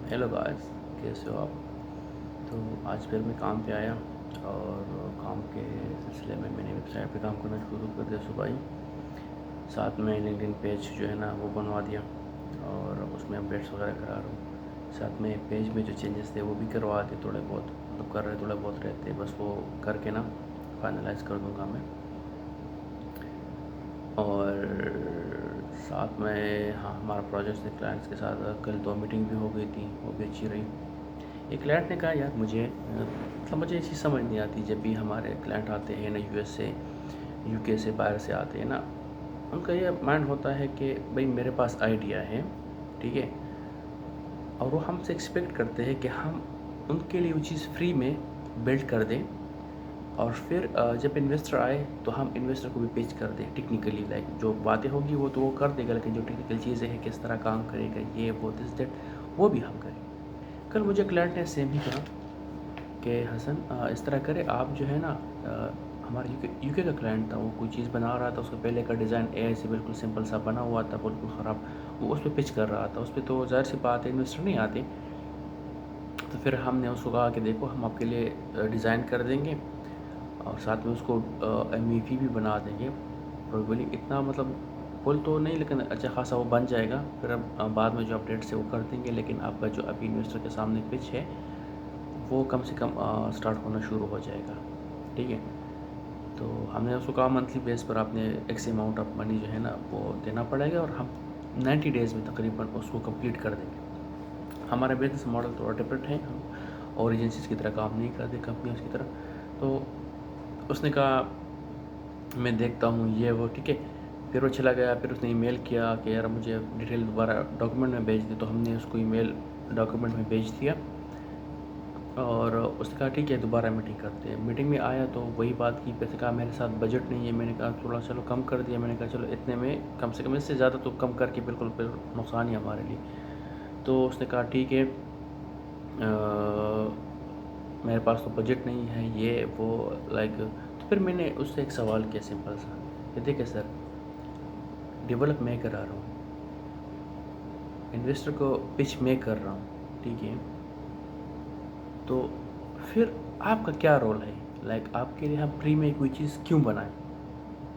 Hello guys, कैसे हो आप। तो आज फिर मैं काम पे आया और काम के सिलसिले में मैंने वेबसाइट पे काम करना शुरू कर दिया सुबह ही। साथ में लिंक्डइन पेज जो है ना वो बनवा दिया और उसमें अपडेट्स वगैरह करा रहा हूँ। साथ में पेज में जो चेंजेस थे वो भी करवा दिए, थोड़े बहुत मतलब कर रहे थोड़े बहुत रहते, बस वो करके ना फाइनलाइज़ कर दूँगा मैं। और साथ में हाँ, हमारा प्रोजेक्ट से क्लाइंट्स के साथ कल 2 मीटिंग भी हो गई थी, वो भी अच्छी रही। एक क्लाइंट ने कहा यार मुझे मतलब मुझे ये चीज़ समझ नहीं आती, जब भी हमारे क्लाइंट आते हैं ना यूएस से, यूके से, बाहर से आते हैं ना, उनका ये माइंड होता है कि भाई मेरे पास आइडिया है, ठीक है, और वो हमसे एक्सपेक्ट करते हैं कि हम उनके लिए वो चीज़ फ्री में बिल्ड कर दें, और फिर जब इन्वेस्टर आए तो हम इन्वेस्टर को भी पेच कर दें टेक्निकली। लाइक जो बातें होगी वो तो वो कर देगा, लेकिन जो टेक्निकल चीज़ें हैं, किस तरह काम करेगा, ये वो दिस दैट, वो भी हम करें। कल मुझे क्लाइंट ने सेम ही कहा कि हसन इस तरह करें आप जो है ना, हमारा यूके का क्लाइंट था, वो कोई चीज़ बना रहा था, उसका पहले का डिज़ाइन एआई से बिल्कुल सिंपल सा बना हुआ था, बिल्कुल ख़राब, वो उस पर पिच कर रहा था। उस पर तो ज़ाहिर सी बात है इन्वेस्टर नहीं आते। तो फिर हमने उसको कहा कि देखो हम आपके लिए डिज़ाइन कर देंगे और साथ में उसको एमवीपी भी बना देंगे, प्रोबेबली इतना मतलब फुल तो नहीं, लेकिन अच्छा खासा वो बन जाएगा। फिर अब बाद में जो अपडेट्स है वो कर देंगे, लेकिन आपका जो अभी इन्वेस्टर के सामने पिच है वो कम से कम स्टार्ट होना शुरू हो जाएगा, ठीक है। तो हमने उसको कहा मंथली बेस पर आपने एक्स अमाउंट ऑफ मनी जो है ना वो देना पड़ेगा, और हम 90 डेज़ में तकरीबन उसको कंप्लीट कर देंगे। हमारा बिजनेस मॉडल थोड़ा डिफरेंट है, हम और एजेंसीज़ की तरह काम नहीं करते, कंपनियों की तरह। तो उसने कहा मैं देखता हूँ ये वो, ठीक है। फिर वो चला गया, फिर उसने ईमेल किया कि यार मुझे डिटेल दोबारा डॉक्यूमेंट में भेज दी, तो हमने उसको ईमेल डॉक्यूमेंट में भेज दिया और उसने कहा ठीक है दोबारा मीटिंग करते हैं। मीटिंग में आया तो वही बात की, पैसे कहा मेरे साथ बजट नहीं है। मैंने कहा थोड़ा चलो कम कर दिया, मैंने कहा चलो इतने में कम से कम, इससे ज़्यादा तो कम करके बिल्कुल नुकसान ही हमारे लिए। तो उसने कहा ठीक है, मेरे पास तो बजट नहीं है, ये वो, लाइक। तो फिर मैंने उससे एक सवाल किया सिंपल सा कि देखिए सर, डेवलप मैं करा रहा हूँ, इन्वेस्टर को पिच मैं कर रहा हूँ, ठीक है, तो फिर आपका क्या रोल है। लाइक आपके लिए हम फ्री में कोई चीज़ क्यों बनाएं।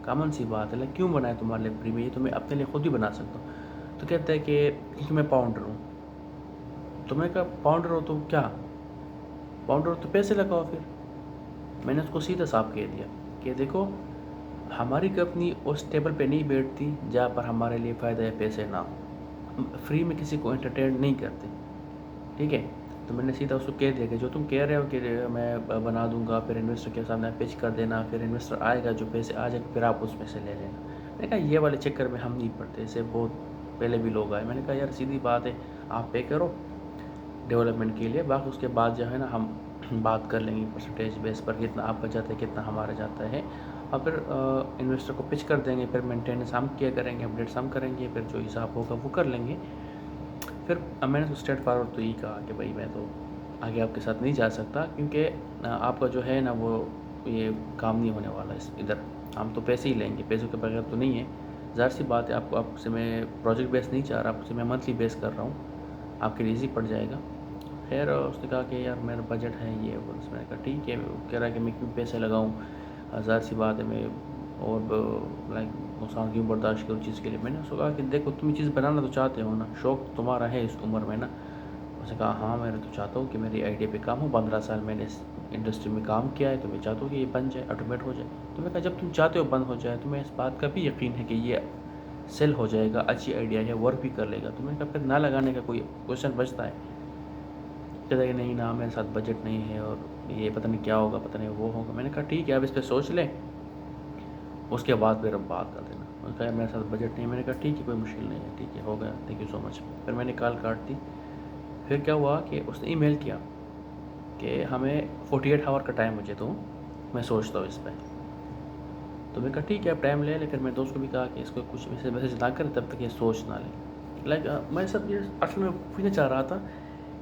कॉमन सी बात है, लाइक क्यों बनाए तुम्हारे लिए फ्री में, ये तो मैं अपने लिए खुद ही बना सकता हूँ। तो कहता है कि क्योंकि मैं पाउंडर हूँ। तो मैं कहा पाउंडर हो तो क्या, पाउंडर हो तो पैसे लगाओ फिर। मैंने उसको सीधा साफ कह दिया कि देखो हमारी कंपनी उस टेबल पे नहीं बैठती जहाँ पर हमारे लिए फ़ायदा या पैसे ना हो। हम फ्री में किसी को एंटरटेन नहीं करते, ठीक है। तो मैंने सीधा उसको कह दिया कि जो तुम कह रहे हो कि मैं बना दूंगा, फिर इन्वेस्टर के सामने पिच कर देना, फिर इन्वेस्टर आएगा, जो पैसे आ जाएगा फिर आप उसमें से ले लेना। मैंने कहा ये वाले चक्कर में हम नहीं पड़ते, ऐसे बहुत पहले भी लोग आए। मैंने कहा यार सीधी बात है, आप पे करो डेवलपमेंट के लिए, बाकी उसके बाद जो है ना हम बात कर लेंगे परसेंटेज बेस पर, कितना आपका जाता है कितना हमारा जाता है, और फिर इन्वेस्टर को पिच कर देंगे, फिर मेंटेनेंस हम किया करेंगे, अपडेट्स हम करेंगे, फिर जो हिसाब होगा वो कर लेंगे। फिर मैंने तो स्ट्रेट फॉरवर्ड तो यही कहा कि भाई मैं तो आगे आपके साथ नहीं जा सकता, क्योंकि आपका जो है ना वो ये काम नहीं होने वाला इस इधर। हम तो पैसे ही लेंगे, पैसों के बगैर तो नहीं है। ज़ाहिर सी बात है, आपको आपसे मैं प्रोजेक्ट बेस नहीं चाह रहा, आपसे मैं मंथली बेस कर रहा हूँ, आपके लिए ईजी पड़ जाएगा। खैर उसने कहा कि यार मेरा बजट है ये वो। मैंने कहा ठीक है। वो कह रहा है कि मैं क्यों पैसे लगाऊँ, ज़ाहिर सी बात है मैं और लाइक नुकसान क्यों बर्दाश्त करूँ चीज़ के लिए। मैंने उसको कहा कि देखो तुम ये चीज़ बनाना तो चाहते हो ना, शौक़ तुम्हारा है इस उम्र में ना। उसने कहा हाँ मैं तो चाहता हूँ कि मेरी आइडिया पे काम हो, 15 साल मैंने इस इंडस्ट्री में काम किया है, तो मैं चाहता हूँ कि ये बन जाए, ऑटोमेट हो जाए। तो मैं कहा जब तुम चाहते हो बंद हो जाए, तो मैं इस बात का भी यकीन है कि ये सेल हो जाएगा, अच्छी आइडिया है, वर्क भी कर लेगा। तो मैंने कहा फिर ना लगाने का कोई क्वेश्चन बचता है। कहता है कि नहीं ना मेरे साथ बजट नहीं है और ये पता नहीं क्या होगा, पता नहीं वो होगा। मैंने कहा ठीक है आप इस पर सोच लें, उसके बाद फिर हम बात कर देना। उसने कहा मेरे साथ बजट नहीं है। मैंने कहा ठीक है कोई मुश्किल नहीं है, ठीक है हो गया, थैंक यू सो मच। फिर मैंने कॉल काट दी। फिर क्या हुआ कि उसने ईमेल किया कि हमें 48 आवर का टाइम मुझे दो, मैं सोचता हूँ इस पर। तो मैं कहा ठीक है आप टाइम ले लें। फिर मैं दोस्त को भी कहा कि इसको कुछ मैसेज ना करें तब तक ये सोच ना लें। लाइक मैं सब ये असल में पूछना चाह रहा था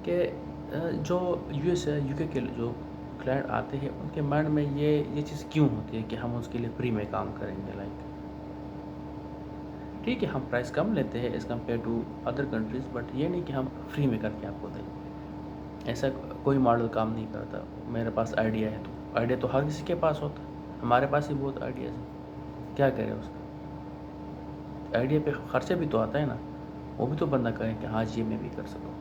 कि जो यूएस है, यूके के जो क्लाइंट आते हैं उनके माइंड में ये चीज़ क्यों होती है कि हम उसके लिए फ्री में काम करेंगे। लाइक ٹھیک ہے ہم پرائس کم لیتے ہیں as compare to other countries, but یہ نہیں کہ ہم فری میں کر کے آپ کو دیں. ایسا کوئی ماڈل کام نہیں کرتا. میرے پاس آئیڈیا ہے تو آئیڈیا تو ہر کسی کے پاس ہوتا ہے، ہمارے پاس ہی بہت آئیڈیاز ہیں، کیا کریں اس کا. آئیڈیا پہ خرچہ بھی تو آتا ہے نا، وہ بھی تو بندہ کرے کہ ہاں جی میں بھی کر سکوں.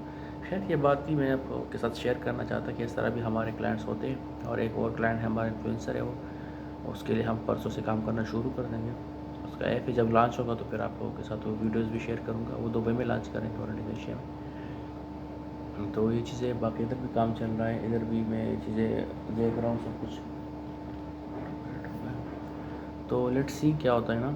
خیر یہ بات بھی میں آپ کے ساتھ شیئر کرنا چاہتا کہ اس طرح بھی ہمارے کلائنٹس ہوتے ہیں. اور ایک اور کلائنٹ ہے ہمارا انفلوئنسر ہے، وہ اس کے لیے ہم پرسوں سے کام کرنا شروع کر دیں گے. اس کا ایپ ہی جب لانچ ہوگا تو پھر آپ لوگوں کے ساتھ وہ ویڈیوز بھی شیئر کروں گا. وہ دبئی میں لانچ کریں گے اور انڈونیشیا میں. تو یہ چیزیں باقی ادھر بھی کام چل رہا ہے، ادھر بھی میں یہ چیزیں دیکھ رہا ہوں سب کچھ. تو لیٹس سی کیا ہوتا ہے نا.